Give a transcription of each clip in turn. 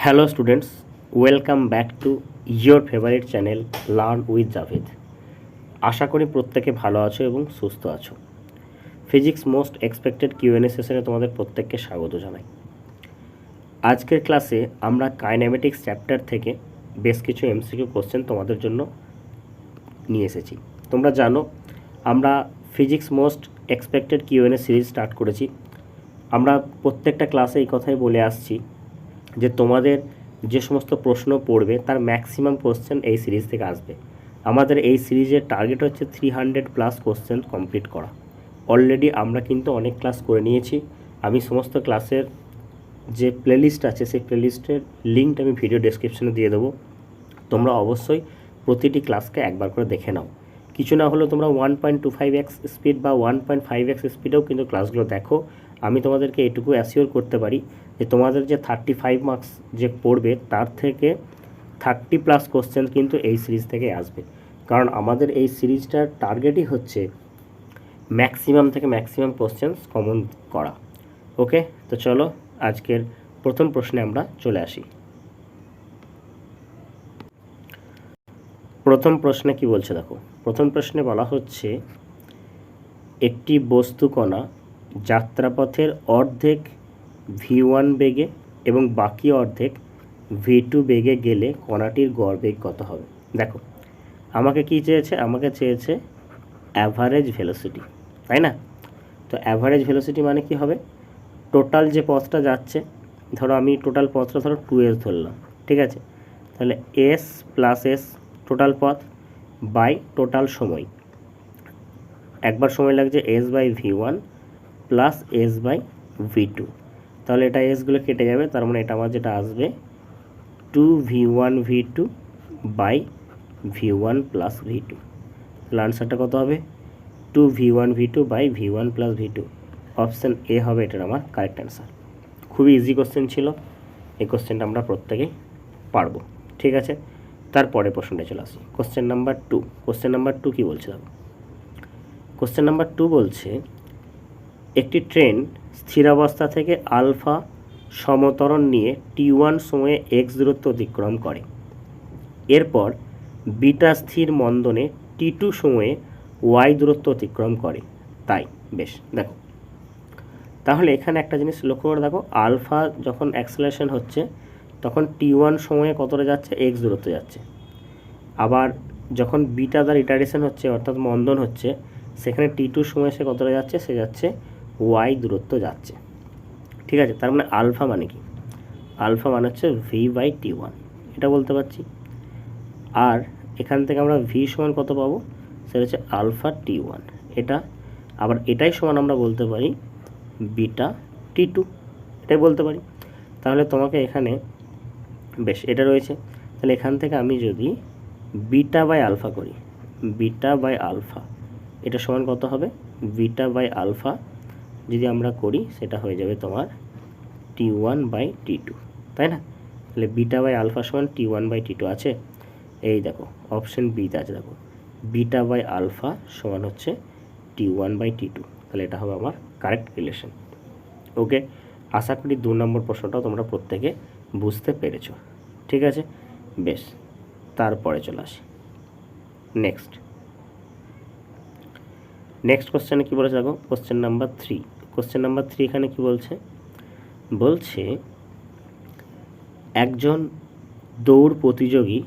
Hello students, welcome back to your favourite channel learn with Javed. আশা করি প্রত্যেকে ভালো আছো এবং সুস্থ আছো। ফিজিক্স মোস্ট এক্সপেক্টেড কিউএনএ সেশনে তোমাদের প্রত্যেককে স্বাগত জানাই। আজকের ক্লাসে আমরা কাইনেমেটিক্স চ্যাপ্টার থেকে বেশ কিছু এমসিকিউ কোশ্চেন তোমাদের জন্য নিয়ে এসেছি। তোমরা জানো আমরা physics most expected Q n A series start করেছি। আমরা প্রত্যেকটা ক্লাসে এই কথাই বলে আসছি যে তোমাদের যে সমস্ত প্রশ্ন পড়বে তার ম্যাক্সিমাম কোশ্চেন এই সিরিজ থেকে আসবে। আমাদের এই সিরিজের টার্গেট হচ্ছে 300+ কোশ্চেন কমপ্লিট করা। অলরেডি আমরা কিন্তু অনেক ক্লাস করে নিয়েছি। আমি সমস্ত ক্লাসের যে প্লেলিস্ট আছে সেই প্লেলিস্টের লিঙ্কটা আমি ভিডিও ডেসক্রিপশনে দিয়ে দেবো। তোমরা অবশ্যই প্রতিটি ক্লাসকে একবার করে দেখে নাও। কিছু না হলেও তোমরা 1.25x স্পিড বা 1.5x স্পিডেও কিন্তু ক্লাসগুলো দেখো। আমি তোমাদেরকে এটুকু অ্যাসিওর করতে পারি যে তোমাদের যে 35 মার্কস যে পড়বে তার থেকে 30+ কোশ্চেন কিন্তু এই সিরিজ থেকে আসবে। কারণ আমাদের এই সিরিজটার টার্গেটই হচ্ছে ম্যাক্সিমাম থেকে ম্যাক্সিমাম কোশ্চেন্স কমন করা। ওকে, তো চলো আজকের প্রথম প্রশ্নে আমরা চলে আসি। প্রথম প্রশ্নে কি বলছে দেখো। প্রথম প্রশ্নে বলা হচ্ছে একটি বস্তুকণা যাত্রাপথের অর্ধেক v1 বেগে এবং বাকি অর্ধেক v2 বেগে গেলে কণাটির গড় বেগ কত হবে। দেখো আমাকে কি চেয়েছে, আমাকে চেয়েছে অ্যাভারেজ ভেলোসিটি, তাই না? তো অ্যাভারেজ ভেলোসিটি মানে কি হবে, টোটাল যে পথটা যাচ্ছে, ধরো আমি টোটাল পথটা ধরো 2s ধরলাম, ঠিক আছে? তাহলে s প্লাস s টোটাল পথ বাই টোটাল সময়, একবার সময় লাগছে s/v1 প্লাস s/v2। তাহলে এটা এসগুলো কেটে যাবে, তার মানে এটা আমার যেটা আসবে 2v1 v2 by v1 plus v2। তাহলে আনসারটা কত হবে 2v1 v2 by v1 plus v2। Option A হবে এটার আমার কারেক্ট অ্যান্সার। খুবই ইজি কোশ্চেন ছিল, এই কোশ্চেনটা আমরা প্রত্যেকেই পারবো, ঠিক আছে? তারপরে প্রশ্নটা চলে আসি কোশ্চেন নাম্বার 2। কোশ্চেন নাম্বার 2 কী বলছে দেখো। কোশ্চেন নাম্বার 2 বলছে একটি ট্রেন স্থিরাবস্থা থেকে আলফা সমতরণ নিয়ে t1 সময়ে x দূরত্ব অতিক্রম করে, এরপর বিটা স্থির মন্দনে t2 সময়ে y দূরত্ব অতিক্রম করে। তাই বেশ, দেখো তাহলে এখানে একটা জিনিস লক্ষ্য করে দেখো, আলফা যখন অ্যাক্সেলারেশন হচ্ছে তখন t1 সময়ে কতটা যাচ্ছে, x দূরত্ব যাচ্ছে। আবার যখন বিটা দ্বারা ইটারেশন হচ্ছে অর্থাৎ মন্দন হচ্ছে, সেখানে t2 সময়ে সে কতটা যাচ্ছে, সে যাচ্ছে y দূরত্ব যাচ্ছে, ঠিক আছে? তার মানে আলফা মানে কি, আলফা মানে হচ্ছে v/t1, এটা বলতে পারছি। আর এখান থেকে আমরা v সমান কত পাবো, সেটা হচ্ছে আলফা t1। এটা আবার এটাই সমান আমরা বলতে পারি বিটা t2, এটাই বলতে পারি। তাহলে তোমাকে এখানে বেশ এটা রয়েছে, তাহলে এখান থেকে আমি যদি বিটা বাই আলফা করি, বিটা বাই আলফা এটা সমান কত হবে, বিটা বাই আলফা যদি আমরা করি সেটা হয়ে যাবে তোমার t1/t2, তাই না? তাহলে বিটা বাই আলফা সমান t1/t2 আছে, এই দেখো অপশন বিতে আছে, দেখো বিটা বাই আলফা সমান হচ্ছে t1/t2। তাহলে এটা হবে আমার কারেক্ট রিলেশন। ওকে, আশা করি 2 নম্বর প্রশ্নটাও তোমরা প্রত্যেকে বুঝতে পেরেছো, ঠিক আছে? বেশ, তারপরে চলে আসি নেক্সট কোশ্চেনে কী বলেছে দেখো। Question number 3। কোশ্চেন নাম্বার 3 এখানে কি বলছে, বলছে একজন দৌড় প্রতিযোগী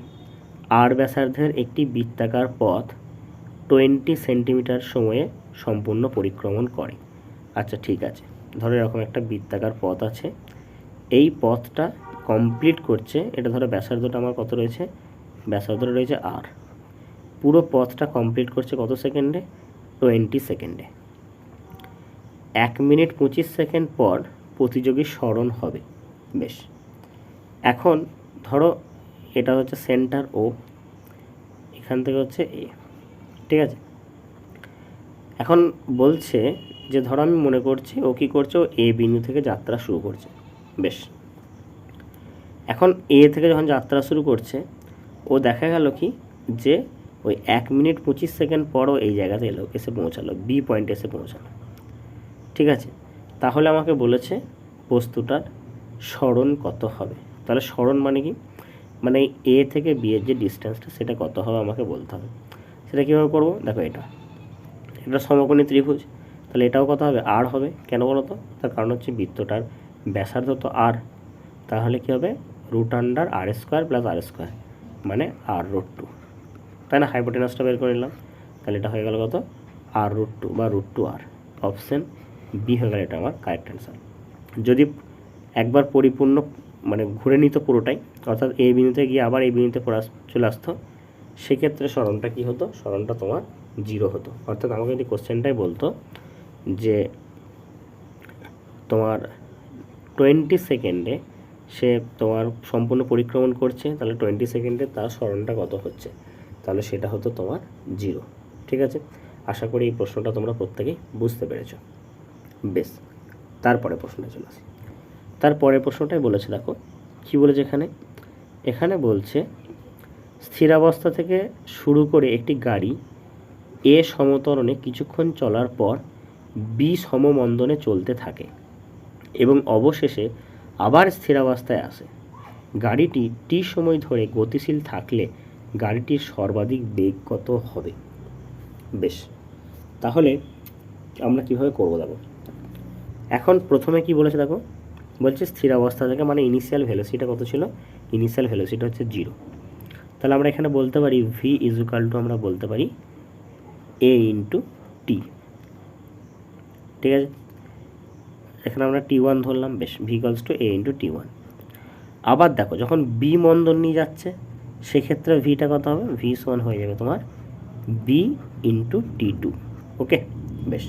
আর ব্যাসার্ধের একটি বৃত্তাকার পথ 20 সেন্টিমিটার সময়ে সম্পূর্ণ পরিক্রমণ করে। আচ্ছা ঠিক আছে, ধরো এরকম একটা বৃত্তাকার পথ আছে, এই পথটা কমপ্লিট করছে, এটা ধরো ব্যাসার্ধটা আমার কত রয়েছে, ব্যাসার্ধটা রয়েছে আর, পুরো পথটা কমপ্লিট করছে কত সেকেন্ডে, 20 সেকেন্ডে। 1 মিনিট 25 সেকেন্ড পর প্রতিযোগী স্মরণ হবে। বেশ, এখন ধরো এটা হচ্ছে সেন্টার ও, এখান থেকে হচ্ছে এ, ঠিক আছে? এখন বলছে যে ধরো আমি মনে করছি ও কী করছে, ও এ বিন্দু থেকে যাত্রা শুরু করছে। বেশ, এখন এ থেকে যখন যাত্রা শুরু করছে, ও দেখা গেল কি যে ওই 1 মিনিট 25 সেকেন্ড পরও এই জায়গাতে এসে পৌঁছালো, বি পয়েন্টে এসে পৌঁছালো, ঠিক আছে? তাহলে আমাকে বলেছে বস্তুটার স্মরণ কত হবে। তাহলে সরণ মানে কি, মানে এ থেকে বি এর যে ডিস্টেন্সটা সেটা কত হবে আমাকে বলতে হবে। সেটা কীভাবে করবো, দেখো এটা সমকোণী ত্রিভুজ, তাহলে এটাও কত হবে, আর হবে। কেন বলো তো, তার কারণ হচ্ছে বৃত্তটার ব্যাসার্ধ তো আর, তাহলে কী হবে √r² + r², মানে r√2, তাই না? হাইপোটেনাসটা বের করে নিলাম, তাহলে এটা হয়ে গেল কত, r√2 বা √2r। অপশান বি হয়ে গেল এটা আমার কারেক্ট অ্যান্সার। যদি একবার পরিপূর্ণ মানে ঘুরে নিত পুরোটাই, অর্থাৎ এই বিন্দুতে গিয়ে আবার এই বিন্দুতে চলে আসতো, সেক্ষেত্রে সরণটা কী হতো, সরণটা তোমার 0 হতো। অর্থাৎ আমাকে যদি কোশ্চেনটাই বলতো যে তোমার 20 সেকেন্ডে সে তোমার সম্পূর্ণ পরিক্রমণ করছে, তাহলে 20 সেকেন্ডে তার সরণটা কত হচ্ছে, তাহলে সেটা হতো তোমার 0। ঠিক আছে, আশা করি এই প্রশ্নটা তোমরা প্রত্যেকেই বুঝতে পেরেছ। বেশ, তারপরে প্রশ্নটা চলে আসি। তারপরের প্রশ্নটাই বলেছে, দেখো কি বলেছে এখানে বলছে স্থিরাবস্থা থেকে শুরু করে একটি গাড়ি এ সমতরণে কিছুক্ষণ চলার পর বি সমমন্দনে চলতে থাকে এবং অবশেষে আবার স্থিরাবস্থায় আসে। গাড়িটি টি সময় ধরে গতিশীল থাকলে গাড়িটির সর্বাধিক বেগ কত হবে? বেশ, তাহলে আমরা কিভাবে করব দেখো। এখন প্রথমে কি বলেছে দেখো, বলছে স্থিরাবস্থা থেকে, মানে ইনিশিয়াল ভেলোসিটিটা কত ছিল, ইনিশিয়াল ভেলোসিটি হচ্ছে 0। তাহলে আমরা এখানে বলতে পারি ভি = আমরা বলতে পারি a × t। ঠিক আছে, এখানে আমরা t1 ধরলাম। বেশ, v = a × t1। আবার দেখো যখন বি মন্দন নিয়ে যাচ্ছে সেক্ষেত্রে ভিটা কত হবে, v সমান হয়ে যাবে তোমার b × t2। ওকে, বেশ,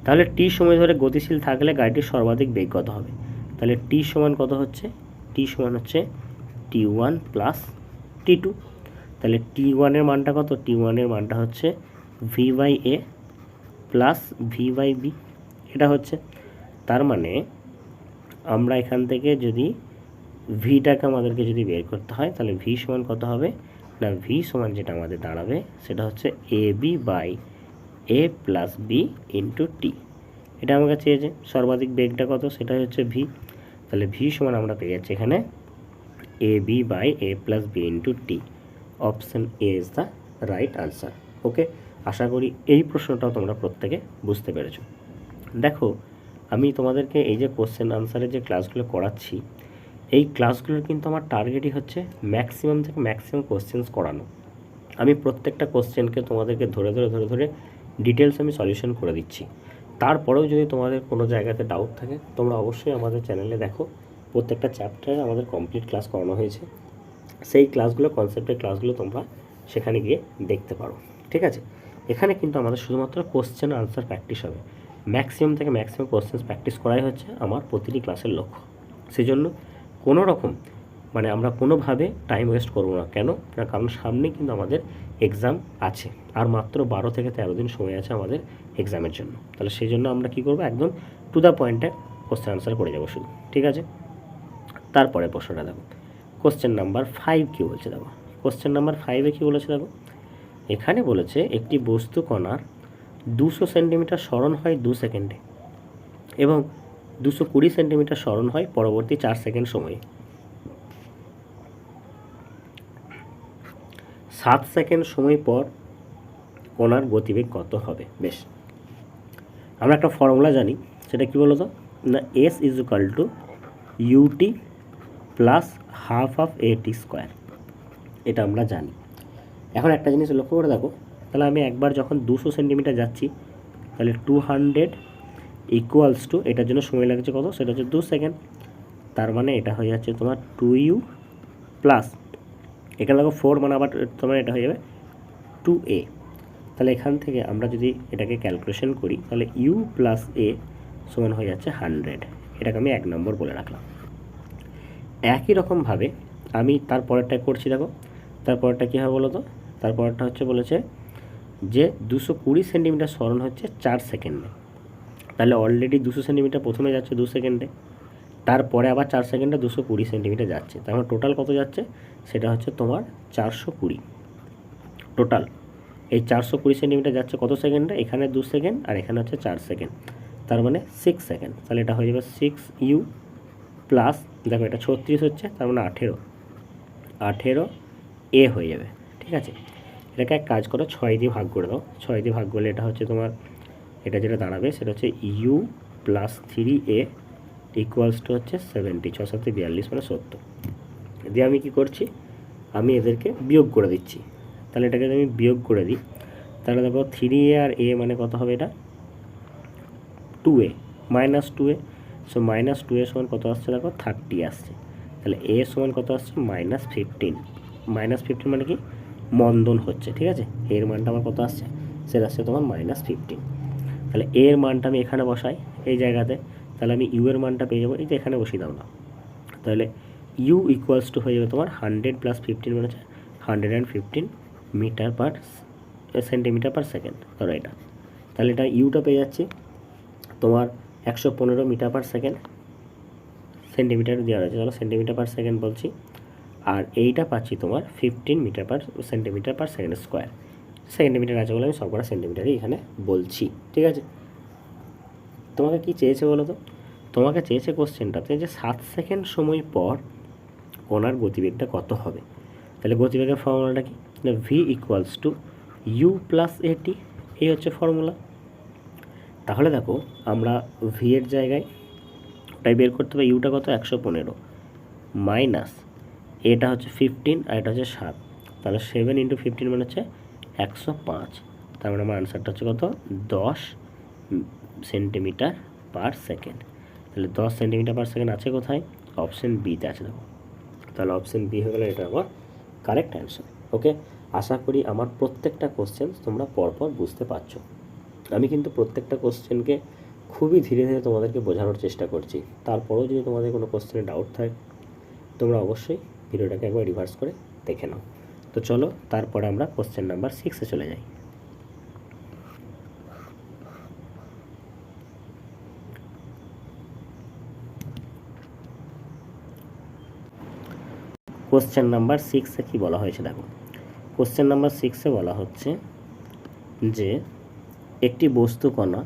তাহলে টি সময় ধরে গতিশীল থাকলে গাড়িটির সর্বাধিক বেগ কত হবে? তাহলে টি সমান কত হচ্ছে, টি সমান হচ্ছে t1 + t2। তাহলে t1 এর মানটা কত, t1 এর মানটা হচ্ছে v/a + v/b, এটা হচ্ছে। তার মানে আমরা এখান থেকে যদি ভিটাকে আমাদেরকে যদি বের করতে হয়, তাহলে ভি সমান কত হবে না, ভি সমান যেটা আমাদের দাঁড়াবে সেটা হচ্ছে ab/a + b × t। এটা আমার কাছে চেয়েছে সর্বাধিক বেগটা কত, সেটা হচ্ছে ভি। তাহলে ভি সমান আমরা পেয়ে যাচ্ছি এখানে ab/a + b × t। Option A is the right answer. Okay, আশা করি এই প্রশ্নটাও তোমরা প্রত্যেকে বুঝতে পেরেছো। দেখো আমি তোমাদেরকে এই যে কোশ্চেন আনসারের যে ক্লাসগুলো করাচ্ছি, এই ক্লাসগুলোর কিন্তু আমার টার্গেটই হচ্ছে ম্যাক্সিমাম থেকে ম্যাক্সিমাম কোশ্চেন্স করানো। আমি প্রত্যেকটা কোশ্চেনকে তোমাদেরকে ধরে ধরে ডিটেলস আমি সলিউশন করে দিচ্ছি। তারপরেও যদি তোমাদের কোনো জায়গাতে ডাউট থাকে তোমরা অবশ্যই আমাদের চ্যানেলে দেখো, প্রত্যেকটা চ্যাপ্টারে আমাদের কমপ্লিট ক্লাস করানো হয়েছে। সেই ক্লাসগুলো, কনসেপ্টের ক্লাসগুলো তোমরা সেখানে গিয়ে দেখতে পারো। ঠিক আছে, এখানে কিন্তু আমাদের শুধুমাত্র কোশ্চেন আনসার প্র্যাকটিস হবে। ম্যাক্সিমাম থেকে ম্যাক্সিমাম কোশ্চেন্স প্র্যাকটিস করাই হচ্ছে আমার প্রতিটি ক্লাসের লক্ষ্য। সেই জন্য কোনো রকম মানে আমরা কোনোভাবে টাইম ওয়েস্ট করবো না। কেন না, কারণ সামনে কিন্তু আমাদের এক্সাম আছে, আর মাত্র 12 থেকে 13 দিন সময় আছে আমাদের এক্সামের জন্য। তাহলে সেই জন্য আমরা কী করবো, একদম টু দ্য পয়েন্টে কোশ্চেন আনসার করে যাবো শুধু। ঠিক আছে, তারপরে প্রশ্নটা দেখো, কোশ্চেন নাম্বার 5 কী বলছে দেখো। কোশ্চেন নাম্বার 5-এ কী বলেছে দেখো, এখানে বলেছে একটি বস্তু কণার 200 সেন্টিমিটার সরণ হয় 2 সেকেন্ডে এবং 220 সেন্টিমিটার সরণ হয় পরবর্তী 4 সেকেন্ড সময়ে। 7 সেকেন্ড সময় পর কণার গতিবেগ কত হবে? বেশ, আমরা একটা ফর্মুলা জানি, সেটা কি বলতো না, s = ut + ½ at²। এটা আমরা জানি। এখন একটা জিনিস লক্ষ্য করে দেখো, তাহলে আমি একবার যখন 200 সেন্টিমিটার যাচ্ছি, তাহলে 200 = এটার জন্য সময় লাগছে কত, সেটা হচ্ছে 2 সেকেন্ড। তার মানে এটা হয়ে যাচ্ছে তোমার 2u প্লাস, এখানে দেখো 4, মানে আবার তোমার এটা হয়ে যাবে 2a। তাহলে এখান থেকে আমরা যদি এটাকে ক্যালকুলেশন করি, তাহলে u + a সমান হয়ে যাচ্ছে 100। এটাকে আমি 1 নম্বর বলে রাখলাম। একই রকমভাবে আমি তারপরেরটা করছি। দেখো তারপরেরটা কী হবে বলো তো, তারপরেরটা হচ্ছে বলেছে যে 220 সেন্টিমিটার সরণ হচ্ছে 4 সেকেন্ডে। তাহলে অলরেডি 200 সেন্টিমিটার প্রথমে যাচ্ছে 2 সেকেন্ডে, তারপরে আবার 4 সেকেন্ডে 220 সেন্টিমিটার যাচ্ছে। তার টোটাল কত যাচ্ছে, সেটা হচ্ছে তোমার 420। টোটাল এই 420 সেন্টিমিটার যাচ্ছে কত সেকেন্ডে, এখানে 2 সেকেন্ড আর এখানে হচ্ছে 4 সেকেন্ড, তার মানে 6 সেকেন্ড। তাহলে এটা হয়ে যাবে 6u প্লাস দেখো এটা 36 হচ্ছে, তার মানে 18 এ হয়ে যাবে। ঠিক আছে, এটাকে এক কাজ করো, 6 দিয়ে ভাগ করে দাও। 6 দিয়ে ভাগ করলে এটা হচ্ছে তোমার, এটা যেটা দাঁড়াবে সেটা হচ্ছে you plus 3a equals to হচ্ছে 70, 6 7 42 মানে 70। দিয়ে আমি কি করছি, আমি এদেরকে বিয়োগ করে দিচ্ছি। তাহলে এটাকে যদি আমি বিয়োগ করে দিই, তাহলে দেখো 3a আর a মানে কত হবে, এটা 2a minus 2a। So minus 2a সমান কত আসছে, দেখো 30 আসছে। তাহলে a সমান কত আসছে, -15। -15 মানে কি, মন্দন হচ্ছে। ঠিক আছে, এর মানটা আমার কত আসছে, সেটা আসছে তোমার -15। তাহলে এর মানটা আমি এখানে বসাই এই জায়গাতে, তাহলে আমি ইউ এর মানটা পেয়ে যাবো, এই যে এখানে বসিয়ে দাও না। তাহলে ইউ ইকুয়ালস টু হয়ে যাবে তোমার 100 + 15 মানে হচ্ছে 115 metre per centimetre per second. ধরো এটা, তাহলে এটা ইউটা পেয়ে যাচ্ছে তোমার 115 মিটার পার সেকেন্ড, সেন্টিমিটার দেওয়া রয়েছে, চলো সেন্টিমিটার পার সেকেন্ড বলছি। আর এইটা পাচ্ছি তোমার 15 metre per centimetre per second square. Centimetre আছে বলে আমি সবকটা সেন্টিমিটারই এখানে বলছি। ঠিক আছে, তোমাকে কি চেয়েছে বলো তো, তোমাকে চেয়েছে কোশ্চেনটাতে যে 7 সেকেন্ড সময় পর কণার গতিবেগটা কত হবে। তাহলে গতিবেগের ফর্মুলাটা কি, v equals to u plus at, এই হচ্ছে ফর্মুলা। তাহলে দেখো আমরা ভি এর জায়গায় ওটাই বের করতে হবে, ইউটা কত 115 মাইনাস এটা হচ্ছে 15 আর এটা হচ্ছে 7, তাহলে 7 × 15 মানে হচ্ছে 105। তার মানে আমার আনসারটা হচ্ছে কত, 10 সেন্টিমিটার পার সেকেন্ড। তাহলে 10 সেন্টিমিটার পার সেকেন্ড আছে কোথায়, অপশন বিতে আছে। দেখো তাহলে অপশন বি হয়ে গেলে এটা আমার কারেক্ট অ্যান্সার। ওকে, আশা করি আমার প্রত্যেকটা কোশ্চেন তোমরা পরপর বুঝতে পারছো। আমি কিন্তু প্রত্যেকটা কোশ্চেনকে খুবই ধীরে ধীরে তোমাদেরকে বোঝানোর চেষ্টা করছি। তারপরেও যদি তোমাদের কোনো কোশ্চেনে ডাউট থাকে, তোমরা অবশ্যই ভিডিওটাকে একবার রিভার্স করে দেখে নাও। তো চলো তারপরে আমরা কোশ্চেন নাম্বার 6-এ চলে যাই। কোশ্চেন নাম্বার 6-এ কী বলা হয়েছে দেখো, কোশ্চেন নাম্বার 6-এ বলা হচ্ছে যে একটি বস্তুকণা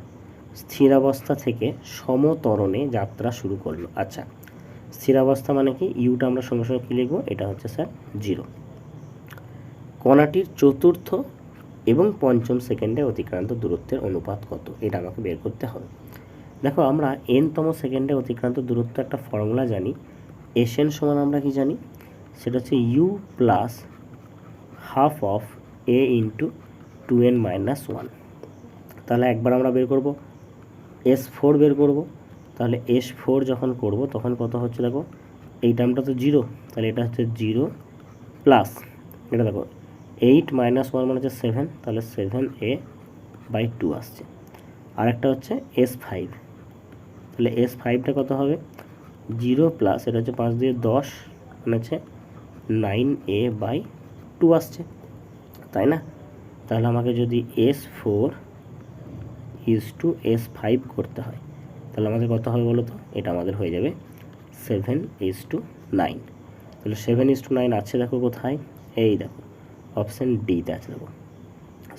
স্থিরাবস্থা থেকে সমত্বরণে যাত্রা শুরু করলো। আচ্ছা, স্থিরাবস্থা মানে কি, ইউটা আমরা সঙ্গে সঙ্গে কী লিখবো, এটা হচ্ছে স্যার 0। কণাটির চতুর্থ এবং পঞ্চম সেকেন্ডে অতিক্রান্ত দূরত্বের অনুপাত কত, এটা আমাকে বের করতে হবে। দেখো আমরা nতম সেকেন্ডে অতিক্রান্ত দূরত্ব একটা ফর্মুলা জানি, Sn সমান আমরা কি জানি, সেটা হচ্ছে u plus half of a into 2n - 1। তাহলে একবার আমরা বের করব S4 বের করব। তাহলে S4 যখন করব তখন কত হচ্ছে দেখো, এই টার্মটা তো 0, তাহলে এটা হচ্ছে 0 প্লাস এটা দেখো 8 - 1 মানে হচ্ছে 7, তাহলে 7a/2 আসছে। আর একটা হচ্ছে S5, তাহলে S5টা কত হবে, 0 প্লাস এটা হচ্ছে 5 দিয়ে 10 মানে হচ্ছে 9a/2 আসছে, তাই না। তাহলে আমাকে যদি S4 = S5 করতে হয়, তাহলে আমাদের কত হবে বলো তো, এটা আমাদের হয়ে যাবে 7:9। তাহলে 7:9 আছে দেখো কোথায়, এই দেখো অপশান ডিতে আছে দেখো।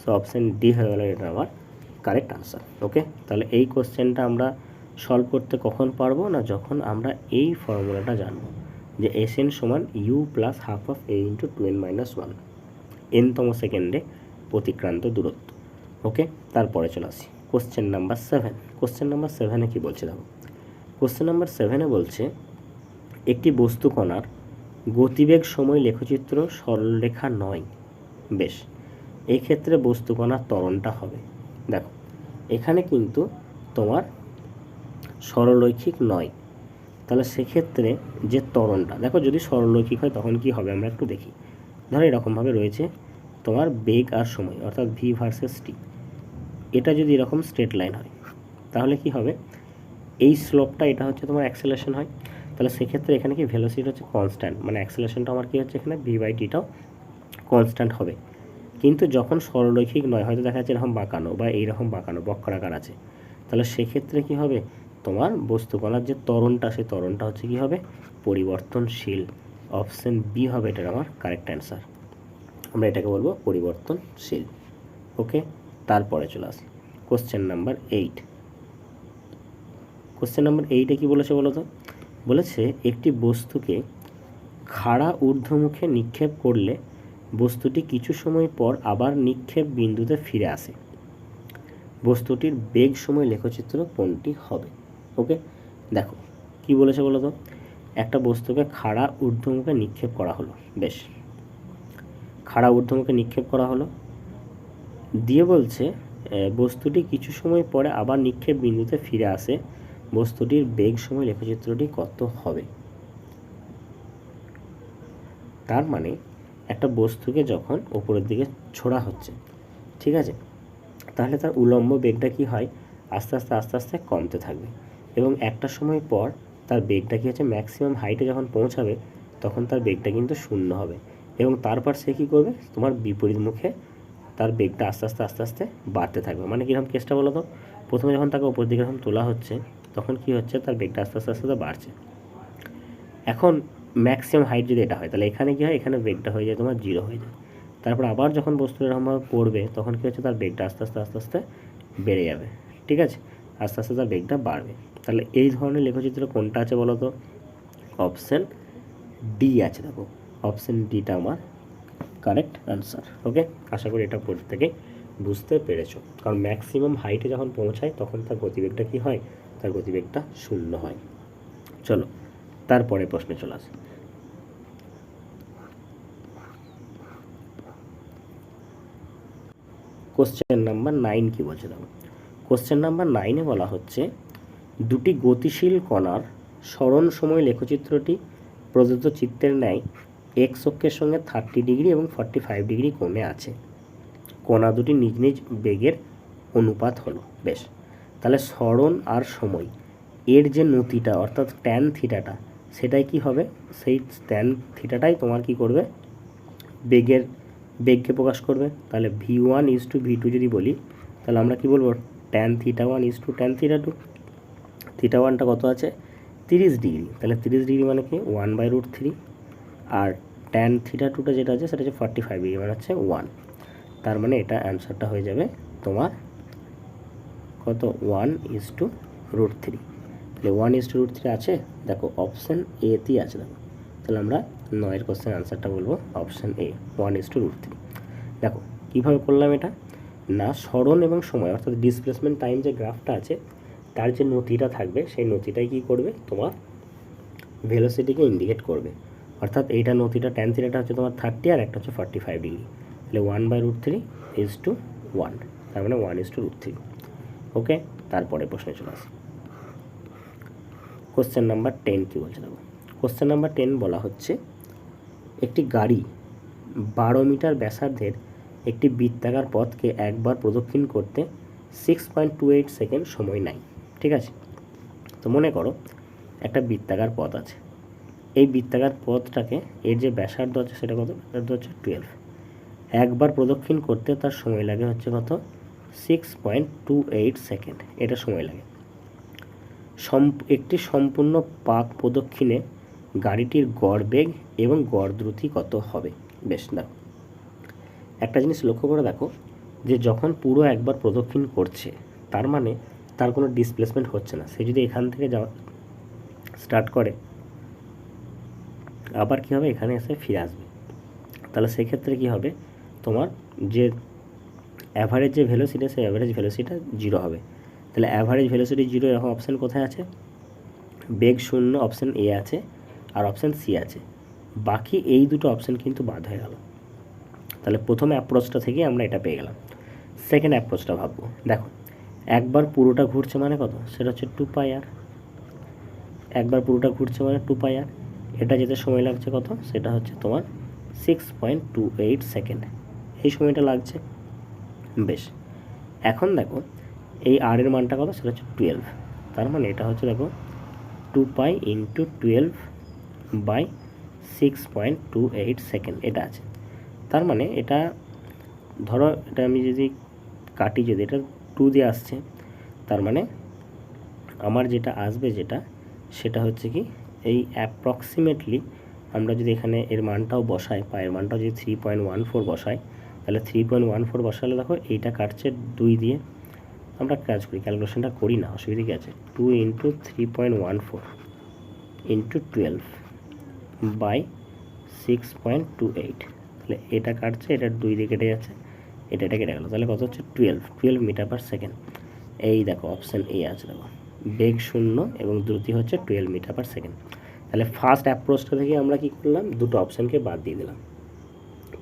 সো অপশান ডি হয়ে গেল এটা আমার কারেক্ট আনসার। ওকে, তাহলে এই কোশ্চেনটা আমরা সলভ করতে কখন পারবো না, যখন আমরা এই ফর্মুলাটা জানবো যে Sn সমান u plus half of a into 2n - 1, nতম সেকেন্ডে অতিক্রান্ত দূরত্ব। ওকে, তারপরে চলে আসি কোশ্চেন নাম্বার 7। কোশ্চেন নাম্বার 7-এ কী বলছে দেখো, কোশ্চেন নাম্বার 7-এ বলছে একটি বস্তু কণার গতিবেগ সময় লেখচিত্র সরলরেখা নয়। বেশ, এই ক্ষেত্রে বস্তু কণার ত্বরণটা হবে, দেখো এখানে কিন্তু তোমার সরলরৈখিক নয়, তাহলে সেক্ষেত্রে যে ত্বরণটা দেখো, যদি সরলরৈখিক হয় তখন কি হবে আমরা একটু দেখি। ধরো এরকমভাবে রয়েছে তোমার বেগ আর সময়, অর্থাৎ ভি ভার্সেস টি। এটা যদি এরকম স্ট্রেট লাইন হয় তাহলে কি হবে, এই স্লোপটা এটা হচ্ছে তোমার অ্যাক্সেলারেশন হয়, তাহলে সেক্ষেত্রে এখানে কি ভেলোসিটি হচ্ছে কনস্ট্যান্ট, মানে অ্যাক্সেলারেশনটা আমার কি হচ্ছে এখানে v/tটাও কনস্ট্যান্ট হবে। কিন্তু যখন সরলরৈখিক নয়, হয়তো দেখা যাচ্ছে এরকম বাঁকানো বা এইরকম বাঁকানো বক্রাকার আছে, তাহলে সেক্ষেত্রে কি হবে, তোমার বস্তুকণার যে ত্বরণটা, সেই ত্বরণটা হচ্ছে কি হবে, পরিবর্তনশীল। অপশন বি হবে এটার আমার কারেক্ট অ্যান্সার, আমরা এটাকে বলবো পরিবর্তনশীল। ওকে, তারপরে চলে আসি কোশ্চেন নাম্বার 8। কোশ্চেন নাম্বার 8-এ কী বলেছে বলো তো, বলেছে একটি বস্তুকে খাড়া ঊর্ধ্বমুখে নিক্ষেপ করলে বস্তুটি কিছু সময় পর আবার নিক্ষেপ বিন্দুতে ফিরে আসে। বস্তুটির বেগ সময় লেখচিত্র কোনটি হবে? ওকে, দেখো কি বলেছে বলো তো, একটা বস্তুকে খাড়া ঊর্ধ্বমুখে নিক্ষেপ করা হলো, বেশ, খাড়া ঊর্ধ্বমুখে নিক্ষেপ করা হলো, দিয়ে বলছে বস্তুটি কিছু সময় পরে আবার নিক্ষেপ বিন্দুতে ফিরে আসে, বস্তুটির বেগ সময় লেখচিত্রটি কত হবে? তার মানে একটা বস্তুকে যখন ওপরের দিকে ছোড়া হচ্ছে, ঠিক আছে, তাহলে তার উলম্ব বেগটা কি হয়, আস্তে আস্তে আস্তে আস্তে কমতে থাকবে, এবং একটা সময় পর তার বেগটা কি হচ্ছে, ম্যাক্সিমাম হাইটে যখন পৌঁছাবে তখন তার বেগটা কিন্তু শূন্য হবে, এবং তারপর সে কী করবে, তোমার বিপরীত মুখে তার বেগটা আস্তে আস্তে আস্তে আস্তে বাড়তে থাকবে। মানে কীরকম কেসটা বলো তো, প্রথমে যখন তাকে ওপর দিকে যখন তোলা হচ্ছে তখন কি হচ্ছে, তার বেগটা আস্তে আস্তে আস্তে বাড়ছে। এখন ম্যাক্সিমাম হাইট যদি এটা হয় তাহলে এখানে কী হয়, এখানে বেগটা হয়ে যায় তোমার 0 হয়ে যায়। তারপর আবার যখন বস্তু এরকমভাবে পড়বে তখন কী হচ্ছে, তার বেগটা আস্তে আস্তে আস্তে আস্তে বেড়ে যাবে, ঠিক আছে, আস্তে আস্তে তার বেগটা বাড়বে। তাহলে এই ধরনের লেখচিত্র কোনটা আছে বলো তো? অপশান ডি আছে। দেখো অপশান ডিটা আমার কারেক্ট অ্যান্সার। ওকে, আশা করি এটা প্রত্যেকে বুঝতে পেরেছো, কারণ ম্যাক্সিমাম হাইটে যখন পৌঁছায় তখন তার গতিবেগটা কী হয়, তার গতিবেগটা শূন্য হয়। চলো তারপরে প্রশ্নে চলে আসে। কোশ্চেন নাম্বার 9 কি বলছে দেখো, কোশ্চেন নাম্বার 9-এ বলা হচ্ছে দুটি গতিশীল কণার সরণ সময় লেখচিত্রটি প্রদত্ত চিত্রের ন্যায় এক্স অক্ষের সঙ্গে 30 ডিগ্রি এবং 45 ডিগ্রি কোণে আছে, কণা দুটি নিজ নিজ বেগের অনুপাত হলো। বেশ, তাহলে সরণ আর সময় এর যে নতিটা অর্থাৎ ট্যান থিটাটা, সেটাই কি হবে, সেই ট্যান থিটাটাই তোমার কি করবে, বেগকে প্রকাশ করবে। তাহলে v1 ইজ টু v2 যদি বলি, তাহলে আমরা কি বলবো, tan theta 1 is to tan theta 2। Theta 1টা কত আছে, 30 ডিগ্রি, তাহলে 30 ডিগ্রি মানে কি 1/√3, আর ট্যান থিটা 2টা যেটা আছে সেটা হচ্ছে 45 ডিগ্রি, মানে হচ্ছে 1। তার মানে এটা অ্যান্সারটা হয়ে যাবে তোমার কত, 1/√3। তাহলে 1/√3 আছে, দেখো অপশান এতেই আছে। দেখো তাহলে আমরা 9-এর কোশ্চেন আনসারটা বলবো অপশান এ, 1/√3। দেখো কীভাবে করলাম এটা, না সরণ এবং সময় অর্থাৎ ডিসপ্লেসমেন্ট টাইম যে গ্রাফটা আছে তার যে নতিটা থাকবে সেই নতিটাই কী করবে, তোমার ভেলোসিটিকে ইন্ডিকেট করবে। অর্থাৎ এইটা নতিটা ট্যান থিটাটা হচ্ছে তোমার 30 আর একটা হচ্ছে 45 ডিগ্রি, তাহলে 1/√3 ইজ টু 1, তার মানে 1/√3। ওকে, তারপরে প্রশ্নে চলে আসি। কোশ্চেন নাম্বার 10 কী বলছে দেখো, কোশ্চেন নাম্বার 10 বলা হচ্ছে একটি গাড়ি 12 মিটার ব্যাসার্ধের একটি বৃত্তাকার পথকে একবার প্রদক্ষিণ করতে 6.28 সেকেন্ড সময় নেয়, ঠিক আছে। তো মনে করো একটা বৃত্তাকার পথ আছে, এই বৃত্তাকার পথটাকে এর যে ব্যাসার্ধ আছে সেটা কত, ব্যাসার্ধ হচ্ছে 12, একবার প্রদক্ষিণ করতে তার সময় লাগে হচ্ছে কত, 6.28 সেকেন্ড, এটা সময় লাগে। একটি সম্পূর্ণ পাক প্রদক্ষিণে গাড়িটির গড় বেগ এবং গড় দ্রুতি কত হবে? বেশ, দেখো একটা জিনিস লক্ষ্য করে দেখো যে যখন পুরো একবার প্রদক্ষিণ করছে তার মানে তার কোনো ডিসপ্লেসমেন্ট হচ্ছে না। সে যদি এখান থেকে যাওয়া স্টার্ট করে আবার কী হবে, এখানে এসে ফিরে আসবে, তাহলে সেক্ষেত্রে কী হবে, তোমার যে অ্যাভারেজ যে ভেলোসিটি সেই অ্যাভারেজ ভেলোসিটিটা 0 হবে। তাহলে অ্যাভারেজ ভেলোসিটি 0 এরকম অপশান কোথায় আছে, বেগ 0 অপশান এ আছে আর অপশান সি আছে, বাকি এই দুটো অপশান কিন্তু বাদ হয়ে গেল। তাহলে প্রথম অ্যাপ্রোচটা থেকে আমরা এটা পেয়ে গেলাম। সেকেন্ড অ্যাপ্রোচটা ভাববো, দেখো একবার পুরোটা ঘুরছে মানে কত, সেটা হচ্ছে 2πr, একবার পুরোটা ঘুরছে মানে 2πr, এটা যেতে সময় লাগছে কত, সেটা হচ্ছে তোমার 6.28 সেকেন্ড, এই সময়টা লাগছে। বেশ, এখন দেখো এই আর এর মানটা কত, সেটা হচ্ছে 12, তার মানে এটা হচ্ছে দেখো 2π × 12/6.28 সেকেন্ড, এটা আছে। তার মানে এটা ধরো এটা আমি যদি কাটি, যদি এটা 2 দিয়ে আসছে, তার মানে আমার যেটা আসবে যেটা সেটা হচ্ছে কি, এই অ্যাপ্রক্সিমেটলি আমরা যদি এখানে এর মানটাও বসাই, পায়ের মানটাও যদি 3.14 বসাই, তাহলে 3.14 বসালে দেখো এইটা কাটছে 2 দিয়ে, আমরা কাজ করি ক্যালকুলেশনটা করি না, অসুবিধা কী আছে, 2 × 3.14, ইন্টু 12 বাই 6.28, তাহলে এটা কাটছে, এটা 2 দিয়ে কেটে যাচ্ছে, এটা কেটে গেল, তাহলে কত হচ্ছে 12 মিটার পার সেকেন্ড। এই দেখো অপশান এ আছে, দেখো বেগ 0 এবং দ্রুতি হচ্ছে 12 মিটার পার সেকেন্ড। তাহলে ফার্স্ট অ্যাপ্রোচটা থেকে আমরা কি করলাম, দুটো অপশানকে বাদ দিয়ে দিলাম।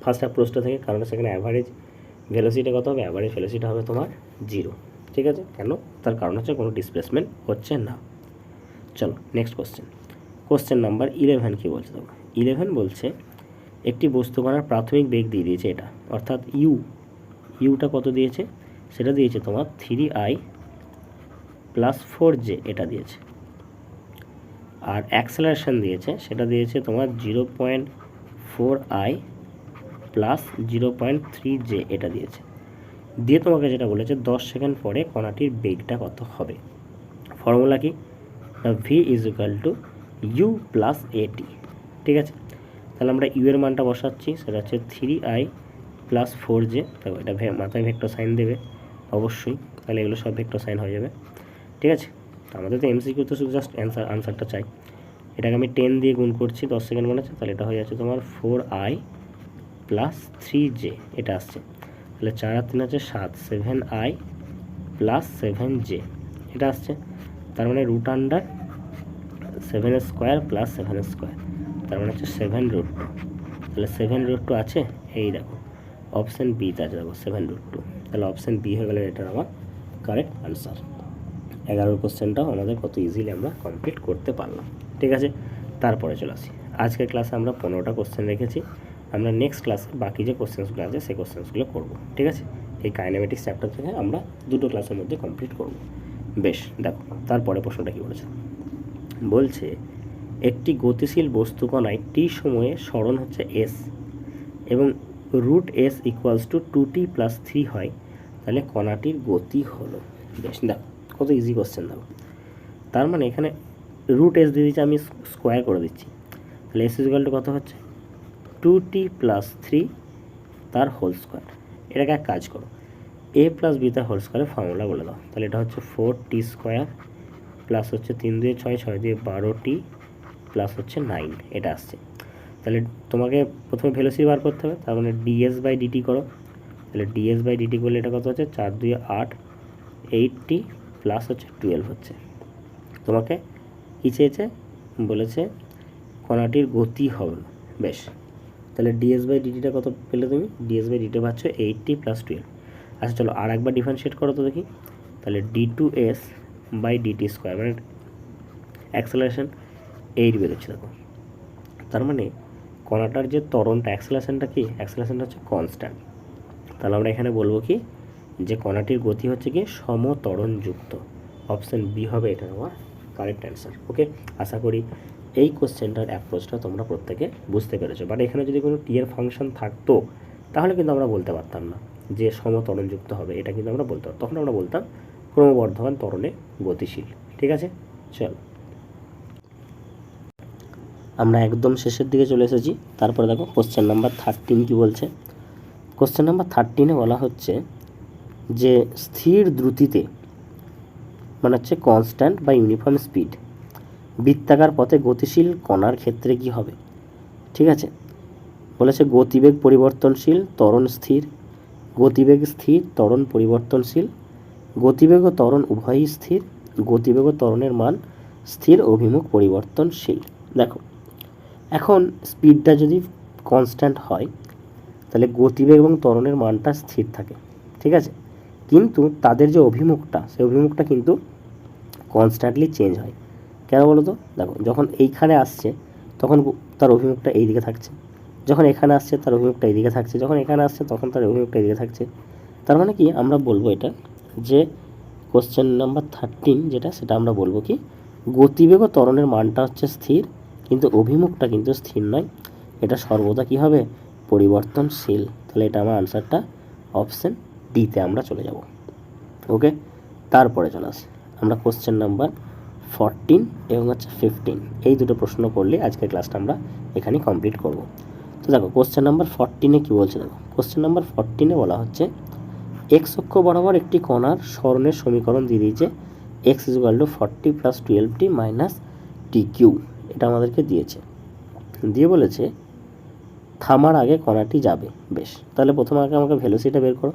ফার্স্ট অ্যাপ্রোচটা থেকে, কারণ সেখানে অ্যাভারেজ ভেলোসিটি কত হবে, অ্যাভারেজ ভেলোসিটি হবে তোমার 0, ঠিক আছে। কেন, তার কারণ হচ্ছে কোনো ডিসপ্লেসমেন্ট হচ্ছে না। চলো নেক্সট কোশ্চেন নাম্বার 11 কি বলছে দেখো। 11 বলছে একটি বস্তুকণার প্রাথমিক বেগ দিয়ে দিয়েছে এটা, অর্থাৎ ইউটা কত দিয়েছে, সেটা দিয়েছে তোমার 3i প্লাস 4j, এটা দিয়েছে। আর অ্যাক্সেলারেশন দিয়েছে, সেটা দিয়েছে তোমার 0.4i প্লাস 0.3j, এটা দিয়েছে। দিয়ে তোমাকে যেটা বলেছে 10 সেকেন্ড পরে কণাটির বেগটা কত হবে। ফর্মুলা কি, v is equal to u plus at, ঠিক আছে। তাহলে আমরা ইউ এর মানটা বসাচ্ছি, সেটা হচ্ছে 3i প্লাস 4j, দেখো এটা মাথায় ভেক্টর সাইন দেবে অবশ্যই, তাহলে এগুলো সব ভেক্টর সাইন হয়ে যাবে, ঠিক আছে। তো আমাদের তো এমসিকিউ তো শুধু জাস্ট আনসারটা চাই। এটাকে আমি 10 দিয়ে গুণ করছি, 10 সেকেন্ড মনে আছে, তাহলে এটা হয়ে যাচ্ছে তোমার 4i প্লাস 3j, এটা আসছে। তাহলে 4 আর 3 আছে 7, 7i প্লাস 7j, এটা আসছে। তার মানে root under 7 square plus 7 square, তার মানে হচ্ছে 7√2। তাহলে 7√2 আছে, এই দেখো অপশান বিতে আছে, দেখো 7√2, তাহলে অপশান বি হয়ে গেলে এটার আমার কারেক্ট আনসার। 11 কোশ্চেনটাও আমাদের কত ইজিলি আমরা কমপ্লিট করতে পারলাম, ঠিক আছে। তারপরে চলে আসি, আজকের ক্লাসে আমরা 15টা কোশ্চেন রেখেছি। আমরা নেক্সট ক্লাসে বাকি যে কোশ্চেন্সগুলো আছে সেই কোশ্চেন্সগুলো করবো, ঠিক আছে। এই কাইনেমেটিক্স চ্যাপ্টার থেকে আমরা 2টো ক্লাসের মধ্যে কমপ্লিট করব। বেশ, দেখো তারপরে প্রশ্নটা কী বলেছে। বলছে একটি গতিশীল বস্তুকণায় টি সময়ে সরণ হচ্ছে এস এবং root s equals to 2t plus 3 হয়, তাহলে কণাটির গতি হলো। বেশ, দেখো কত ইজি কোশ্চেন। দেখো তার মানে এখানে রুট এস দিয়ে দিচ্ছি, আমি স্কোয়ার করে দিচ্ছি, তাহলে এস ইকুয়াল টু কত হচ্ছে 2t প্লাস 3 তার হোল স্কোয়ার। এটাকে এক কাজ করো, এ প্লাস বি তার হোল স্কোয়ারের ফর্মুলা বলে দাও, তাহলে এটা হচ্ছে 4t স্কোয়ার প্লাস হচ্ছে 3 দিয়ে 6, 6 দিয়ে 12t প্লাস হচ্ছে 9, এটা আসছে। তাহলে তোমাকে প্রথমে ভেলোসিটি বার করতে হবে, তার মানে ds বাই ডিটি করো, তাহলে ds বাই ডিটি করলে এটা কত হচ্ছে 4 2 8, 8t প্লাস হচ্ছে 12 হচ্ছে। তোমাকে কী চেয়েছে, বলেছে কণাটির গতি হবে। বেশ, তাহলে ds বাই ডিটিটা কত পেলে তুমি, ds বাই ডিটি পাচ্ছ 8t প্লাস 12। আচ্ছা চলো আর একবার ডিফারেন্সিয়েট করো তো দেখি, তাহলে d2s বাই ডিটি স্কোয়ার, মানে অ্যাক্সেলারেশন 8 বেরোচ্ছে। দেখো তার মানে কণাটার যে ত্বরণটা, অ্যাক্সেলারেশনটা কি, অ্যাক্সেলারেশনটা হচ্ছে কনস্ট্যান্ট। তাহলে আমরা এখানে বলবো কি, যে কণাটির গতি হচ্ছে কি সমত্বরণযুক্ত। অপশান বি হবে এটা আমার কারেক্ট অ্যান্সার। ওকে, আশা করি এই কোশ্চেনটার অ্যাপ্রোচটা তোমরা প্রত্যেকে বুঝতে পেরেছো। বাট এখানে যদি কোনো টি এর ফাংশন থাকতো তাহলে কিন্তু আমরা বলতে পারতাম না যে সমত্বরণযুক্ত হবে, এটা কিন্তু আমরা বলতে পারতাম, তখন আমরা বলতাম ক্রমবর্ধমান ত্বরণে গতিশীল, ঠিক আছে। চলো আমরা একদম শেষের দিকে চলে এসেছি। তারপরে দেখো কোশ্চেন নাম্বার 13 কি বলছে। কোশ্চেন নাম্বার 13-এ বলা হচ্ছে যে স্থির দ্রুতিতে, মানে হচ্ছে কনস্ট্যান্ট বা ইউনিফর্ম স্পিড, বৃত্তাকার পথে গতিশীল কণার ক্ষেত্রে কি হবে, ঠিক আছে। বলেছে গতিবেগ পরিবর্তনশীল, ত্বরণ স্থির, গতিবেগ স্থির, ত্বরণ পরিবর্তনশীল, গতিবেগ ও ত্বরণ উভয়ই স্থির, গতিবেগ ও ত্বরণের মান স্থির, অভিমুখ পরিবর্তনশীল। দেখো এখন স্পিডটা যদি কনস্ট্যান্ট হয় তাহলে গতিবেগ এবং ত্বরণের মানটা স্থির থাকে, ঠিক আছে। কিন্তু তাদের যে অভিমুখটা, সেই অভিমুখটা কিন্তু কনস্ট্যান্টলি চেঞ্জ হয়। কেন বলো তো, দেখো যখন এইখানে আসছে তখন তার অভিমুখটা এই দিকে থাকছে, যখন এখানে আসছে তার অভিমুখটা এইদিকে থাকছে, যখন এখানে আসছে তখন তার অভিমুখটা এইদিকে থাকছে। তার মানে কি আমরা বলবো এটা, যে কোশ্চেন নাম্বার 13 যেটা, সেটা আমরা বলবো কি গতিবেগ ও ত্বরণের মানটা হচ্ছে স্থির, কিন্তু অভিমুখটা কিন্তু স্থির নয়, এটা সর্বদা কি হবে পরিবর্তনশীল। তাহলে এটা আমার আনসারটা অপশান ডিতে আমরা চলে যাব। ওকে, তারপরে চলে আসি আমরা কোশ্চেন নাম্বার 14 এবং হচ্ছে 15, এই দুটো প্রশ্ন করলে আজকের ক্লাসটা আমরা এখানে কমপ্লিট করব। তো দেখো কোশ্চেন নাম্বার 14-এ কী বলছে, দেখো কোশ্চেন নাম্বার 14-এ বলা হচ্ছে এক্স অক্ষ বরাবর একটি কণার সরণের সমীকরণ দিয়ে দিয়েছে x = 40 + 12t - t³ এটা আমাদেরকে দিয়েছে, দিয়ে বলেছে থামার আগে কণাটি যাবে। বেশ, তাহলে প্রথমে আগে আমাকে ভেলোসিটিটা বের করো।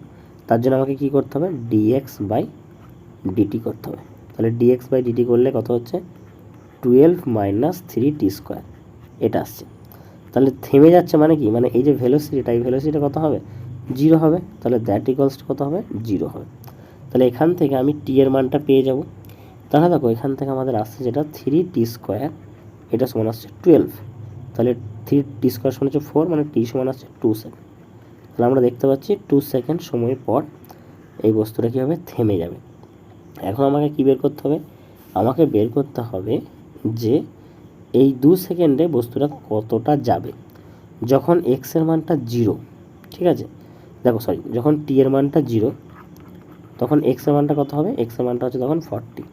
তার জন্য আমাকে কী করতে হবে, dx বাই ডিটি করতে হবে। তাহলে dx বাই ডিটি করলে কত হচ্ছে, 12 মাইনাস 3t স্কোয়ার, এটা আসছে। তাহলে থেমে যাচ্ছে মানে কি, মানে এই যে ভেলোসিটিটা, এই ভেলোসিটি কত হবে, 0 হবে। তাহলে দ্যাট ইকুয়ালস কত হবে, 0 হবে। তাহলে এখান থেকে আমি টি এর মানটা পেয়ে যাব। তাহলে দেখো এখান থেকে আমাদের আসছে যেটা 3t স্কোয়ার, এটা সমান আসছে 12। তাহলে 3t স্কোয়ার সমান হচ্ছে 4, মানে টি সমান আসছে 2 সেকেন্ড। তাহলে আমরা দেখতে পাচ্ছি 2 সেকেন্ড সময় পর এই বস্তুটা কী হবে, থেমে যাবে। এখন আমাকে কী বের করতে হবে, আমাকে বের করতে হবে যে এই 2 সেকেন্ডে বস্তুটা কতটা যাবে যখন এক্স এর মানটা 0, ঠিক আছে। দেখো সরি, যখন টি এর মানটা 0 তখন এক্স এর মানটা কত হবে, এক্স এর মানটা হচ্ছে তখন 40,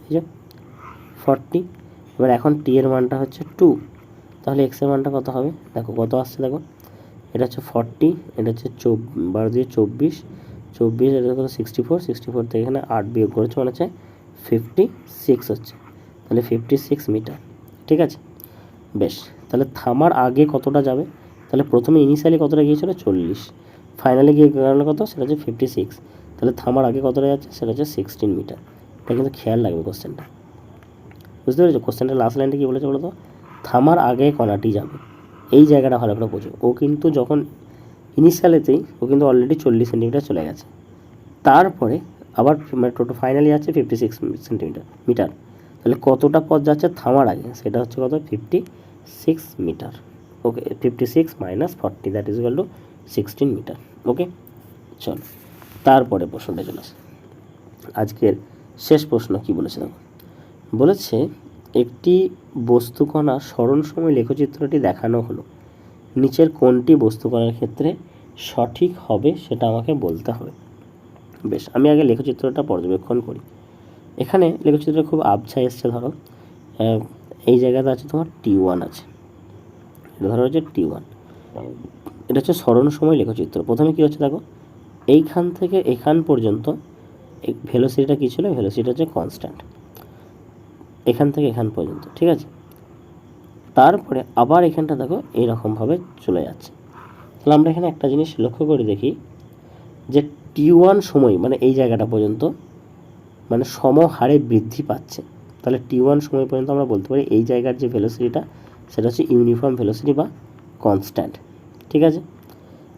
ঠিক আছে 40। এবার এখন টি এর মানটা হচ্ছে 2, তাহলে এক্স এর মানটা কত হবে, দেখো কত আসছে, দেখো এটা হচ্ছে 40, এটা হচ্ছে 12 দিয়ে 24, এটা হলো 64 থেকে এখানে 8 বিয়োগ করেছে, মানে হচ্ছে 56 হচ্ছে। তাহলে 56 মিটার, ঠিক আছে। বেশ, তাহলে থামার আগে কতটা যাবে, তাহলে প্রথমে ইনিশিয়ালি কতটা গিয়েছিল 40, ফাইনালি গিয়ে গেল কত, সেটা হচ্ছে 56। তাহলে থামার আগে কতটা যাচ্ছে, সেটা হচ্ছে 16 মিটার। এটা কিন্তু খেয়াল লাগবে কোশ্চেনটা, বুঝতে পেরেছো। কোশ্চেনটা লাস্ট লাইনটা কী বলেছে বলো তো, থামার আগে কণাটি যাবে, এই জায়গাটা ভালো করে বোঝো। ও কিন্তু যখন ইনিশিয়ালিতেই ও কিন্তু অলরেডি 40 সেন্টিমিটার চলে গেছে, তারপরে আবার মানে টোটাল ফাইনালি যাচ্ছে 56 মিটার। তাহলে কতটা পথ যাচ্ছে থামার আগে, সেটা হচ্ছে কত, 56 metre. Okay, 56 minus 40, that is equal to 16 metre. Okay, চলো তারপরে প্রশ্নটা চলে আসে। আজকের শেষ প্রশ্ন কি বলেছে দেখো, বলেছে একটি বস্তুকণা স্মরণ সময় লেখচিত্রটি দেখানো হলো, নিচের কোনটি বস্তুকণার ক্ষেত্রে সঠিক হবে সেটা আমাকে বলতে হবে। বেশ, আমি আগে লেখচিত্রটা পর্যবেক্ষণ করি। এখানে লেখচিত্রটা খুব আবছা এসছে, ধরো এই জায়গাতে আছে তোমার T1 আছে, ধরো হচ্ছে T1, এটা হচ্ছে স্মরণ সময় লেখচিত্র। প্রথমে কী হচ্ছে দেখো, এইখান থেকে এখান পর্যন্ত ভেলোসিটিটা কী ছিল, ভেলোসিটি হচ্ছে কনস্ট্যান্ট, এখান থেকে এখান পর্যন্ত, ঠিক আছে। তারপরে আবার এখানটা দেখো এইরকমভাবে চলে যাচ্ছে। তাহলে আমরা এখানে একটা জিনিস লক্ষ্য করে দেখি যে T1 সময় মানে এই জায়গাটা পর্যন্ত মানে সমহারে বৃদ্ধি পাচ্ছে। তাহলে T1 সময় পর্যন্ত আমরা বলতে পারি এই জায়গার যে ভেলোসিটিটা সেটা হচ্ছে ইউনিফর্ম ভেলোসিটি বা কনস্ট্যান্ট, ঠিক আছে।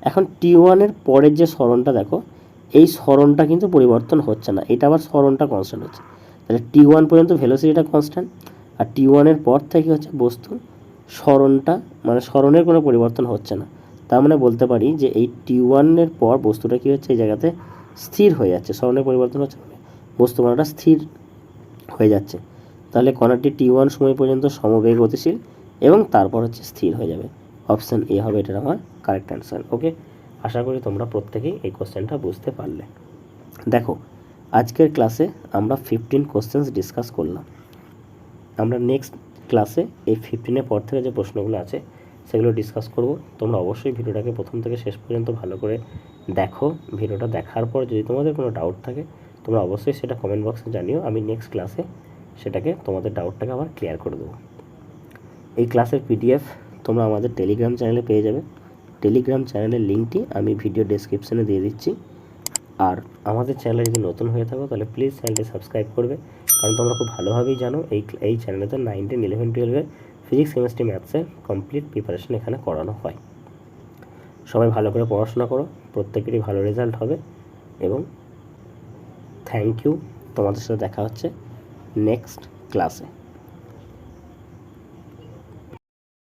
এখন T1 এর পরের যে সরণটা দেখো, এই সরণটা কিন্তু পরিবর্তন হচ্ছে না, এটা আবার সরণটা কনস্ট্যান্ট হচ্ছে। তাহলে T1 পর্যন্ত ভেলোসিটিটা কনস্ট্যান্ট, আর T1 এর পর থেকে হচ্ছে বস্তুর সরণটা মানে সরণের কোনো পরিবর্তন হচ্ছে না। তার মানে বলতে পারি যে এই T1 এর পর বস্তুটা কী হচ্ছে, এই জায়গাতে স্থির হয়ে যাচ্ছে, সরণের পরিবর্তন হচ্ছে, বস্তু কণাটা স্থির হয়ে যাচ্ছে। তাহলে কণাটি T1 সময় পর্যন্ত সমবেগ গতিশীল এবং তারপর হচ্ছে স্থির হয়ে যাবে। অপশান এ হবে এটার আমার কারেক্ট অ্যান্সার। ওকে, আশা করি তোমরা প্রত্যেকেই এই কোশ্চেনটা বুঝতে পারলে। দেখো আজকের ক্লাসে আমরা 15 কোশ্চেন্স ডিসকাস করলাম। আমরা নেক্সট ক্লাসে এই 15-এর পর থেকে যে প্রশ্নগুলো আছে সেগুলো ডিসকাস করব। তোমরা অবশ্যই ভিডিওটাকে প্রথম থেকে শেষ পর্যন্ত ভালো করে দেখো। ভিডিওটা দেখার পর যদি তোমাদের কোনো ডাউট থাকে তোমরা অবশ্যই সেটা কমেন্ট বক্সে জানিও, আমি নেক্সট ক্লাসে সেটাকে তোমাদের ডাউটটাকে আবার ক্লিয়ার করে দেবো। এই ক্লাসের পিডিএফ তোমরা আমাদের টেলিগ্রাম চ্যানেলে পেয়ে যাবে। টেলিগ্রাম চ্যানেলের লিঙ্কটি আমি ভিডিও ডেসক্রিপশানে দিয়ে দিচ্ছি। আর আমাদের চ্যানেলে যদি নতুন হয়ে থাকো তাহলে প্লিজ চ্যানেলটি সাবস্ক্রাইব করবে, কারণ তোমরা খুব ভালোভাবেই জানো এই চ্যানেলেতে 9, 10, 11, 12-এর ফিজিক্স, কেমিস্ট্রি, ম্যাথসের কমপ্লিট প্রিপারেশন এখানে করানো হয়। সবাই ভালো করে পড়াশোনা করো, প্রত্যেকেরই ভালো রেজাল্ট হবে। এবং থ্যাংক ইউ, তোমাদের সাথে দেখা হচ্ছে নেক্সট ক্লাসে।